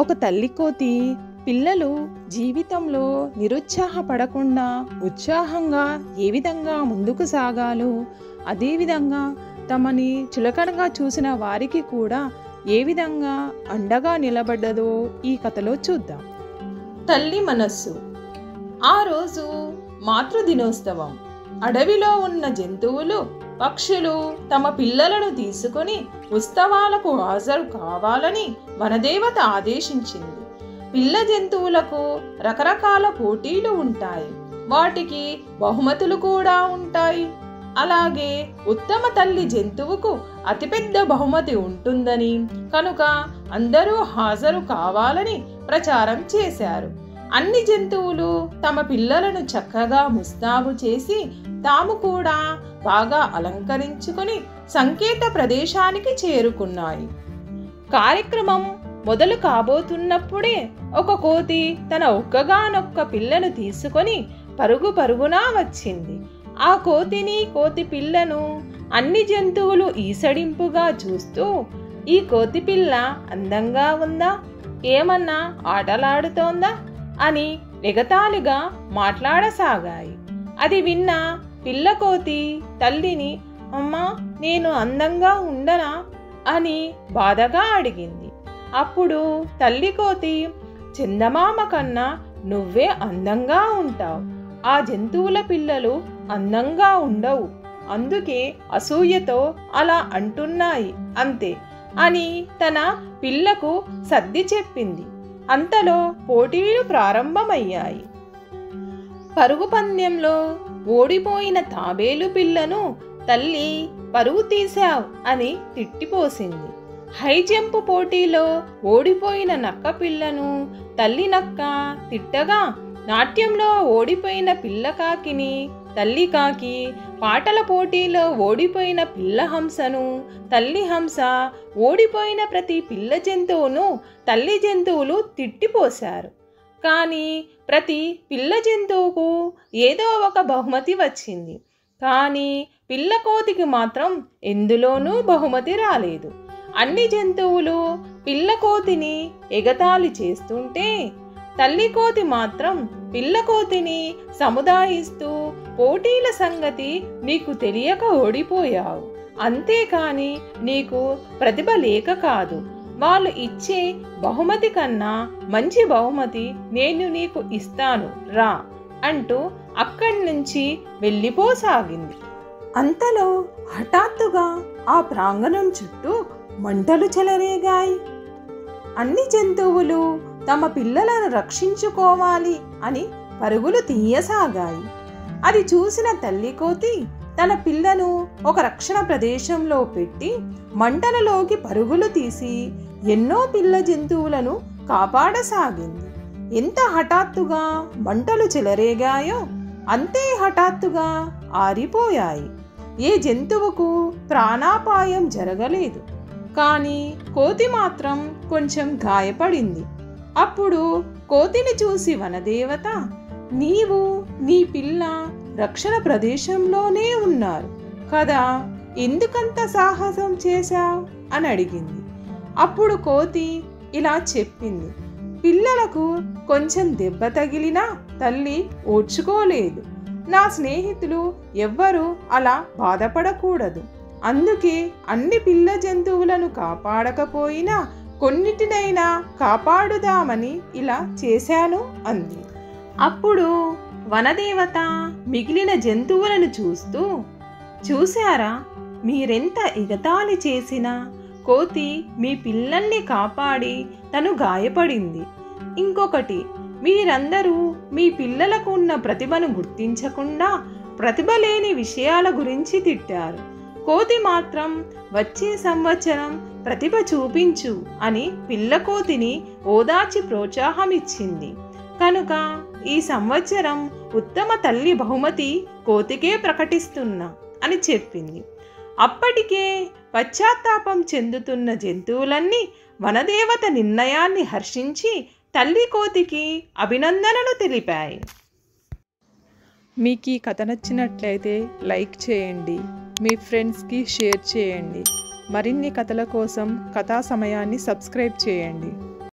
ఒక తల్లి కోతి పిల్లలు జీవితంలో నిరుత్సాహపడకుండా ఉత్సాహంగా ఏ విధంగా ముందుకు సాగాలో, అదేవిధంగా తమని చులకనగా చూసిన వారికి కూడా ఏ విధంగా అండగా నిలబడ్డదో ఈ కథలో చూద్దాం. తల్లి మనస్సు. ఆ రోజు మాతృదినోత్సవం. అడవిలో ఉన్న జంతువులు, పక్షులు తమ పిల్లలను తీసుకొని ఉత్సవాలకు హాజరు కావాలని వనదేవత ఆదేశించింది. పిల్ల జంతువులకు రకరకాల పోటీలు ఉంటాయి, వాటికి బహుమతులు కూడా ఉంటాయి. అలాగే ఉత్తమ తల్లి జంతువుకు అతిపెద్ద బహుమతి ఉంటుందని, కనుక అందరూ హాజరు కావాలని ప్రచారం చేశారు. అన్ని జంతువులు తమ పిల్లలను చక్కగా ముస్తాబు చేసి తాము కూడా బాగా అలంకరించుకొని సంకేత ప్రదేశానికి చేరుకున్నాయి. కార్యక్రమం మొదలు కాబోతున్నప్పుడే ఒక కోతి తన ఒక్కగానొక్క పిల్లను తీసుకొని పరుగు పరుగునా వచ్చింది. ఆ కోతిని, కోతి పిల్లను అన్ని జంతువులు ఈసడింపుగా చూస్తూ, ఈ కోతి పిల్ల అందంగా ఉందా, ఏమన్నా ఆటలాడుతోందా అని ఎగతాళిగా మాట్లాడసాగాయి. అది విన్న పిల్ల కోతి తల్లిని, అమ్మా నేను అందంగా ఉండనా అని బాధగా అడిగింది. అప్పుడు తల్లి కోతి, చందమామ కన్నా నువ్వే అందంగా ఉంటావు, ఆ జంతువుల పిల్లలు అందంగా ఉండవు, అందుకే అసూయతో అలా అంటున్నాయి అంతే అని తన పిల్లకు సర్ది చెప్పింది. అంతలో పోటీలు ప్రారంభమయ్యాయి. పరుగు పందెంలో ఓడిపోయిన తాబేలు పిల్లను తల్లి పరుగు తీశావ్ అని తిట్టిపోసింది. హై జంప్ పోటీలో ఓడిపోయిన నక్క పిల్లను తల్లి నక్క తిట్టగా, నాట్యంలో ఓడిపోయిన పిల్ల కాకిని తల్లి కాకి, పాటల పోటీలో ఓడిపోయిన పిల్ల హంసను తల్లి హంస, ఓడిపోయిన ప్రతి పిల్ల జంతువును తల్లి జంతువులు తిట్టిపోశారు. కానీ ప్రతి పిల్ల జంతువుకు ఏదో ఒక బహుమతి వచ్చింది. కానీ పిల్ల కోతికి మాత్రం ఎందులోనూ బహుమతి రాలేదు. అన్ని జంతువులు పిల్ల కోతిని ఎగతాళి చేస్తుంటే తల్లి కోతి మాత్రం పిల్ల కోతిని సముదాయిస్తూ, పోటీల సంగతి నీకు తెలియక ఓడిపోయావు, అంతేకాని నీకు ప్రతిభ లేక కాదు, వాళ్ళు ఇచ్చే బహుమతి కన్నా మంచి బహుమతి నేను నీకు ఇస్తాను రా అంటూ అక్కడి నుంచి వెళ్ళిపోసాగింది. అంతలో హఠాత్తుగా ఆ ప్రాంగణం చుట్టూ మంటలు చెలరేగాయి. అన్ని జంతువులు తమ పిల్లలను రక్షించుకోవాలి అని పరుగులు తీయసాగాయి. అది చూసిన తల్లి కోతి తన పిల్లను ఒక రక్షణ ప్రదేశంలో పెట్టి మంటలలోకి పరుగులు తీసి ఎన్నో పిల్ల జంతువులను కాపాడసాగింది. ఎంత హఠాత్తుగా మంటలు చెలరేగాయో అంతే హఠాత్తుగా ఆరిపోయాయి. ఏ జంతువుకు ప్రాణాపాయం జరగలేదు, కానీ కోతి మాత్రం కొంచెం గాయపడింది. అప్పుడు కోతిని చూసి వనదేవత, నీవు నీ పిల్ల రక్షణ ప్రదేశంలోనే ఉన్నారు కదా, ఎందుకంత సాహసం చేశావు అని అడిగింది. అప్పుడు కోతి ఇలా చెప్పింది, పిల్లలకు కొంచెం దెబ్బ తగిలినా తల్లి ఓర్చుకోలేదు. నా స్నేహితులు ఎవ్వరూ అలా బాధపడకూడదు, అందుకే అన్ని పిల్ల జంతువులను కాపాడకపోయినా కొన్నిటినైనా కాపాడుదామని ఇలా చేశాను అంది. అప్పుడు వనదేవత మిగిలిన జంతువులను చూస్తూ, చూశారా, మీరెంత ఎగతాళి చేసినా కోతి మీ పిల్లల్ని కాపాడి తను గాయపడింది. ఇంకొకటి, మీరందరూ మీ పిల్లలకు ఉన్న ప్రతిభను గుర్తించకుండా ప్రతిభ లేని విషయాల గురించి తిట్టారు. కోతి మాత్రం వచ్చే సంవత్సరం ప్రతిభ చూపించు అని పిల్ల కోతిని ఓదార్చి ప్రోత్సాహమిచ్చింది. కనుక ఈ సంవత్సరం ఉత్తమ తల్లి బహుమతి కోతికే ప్రకటిస్తున్నా అని చెప్పింది. అప్పటికే పశ్చాత్తాపం చెందుతున్న జంతువులన్నీ వనదేవత నిర్ణయాన్ని హర్షించి తల్లి కోతికి అభినందనలు తెలిపాయి. మీకు ఈ కథ నచ్చినట్లయితే లైక్ చేయండి, మీ ఫ్రెండ్స్కి షేర్ చేయండి. మరిన్ని కథల కోసం కథా సమయాన్ని సబ్స్క్రైబ్ చేయండి.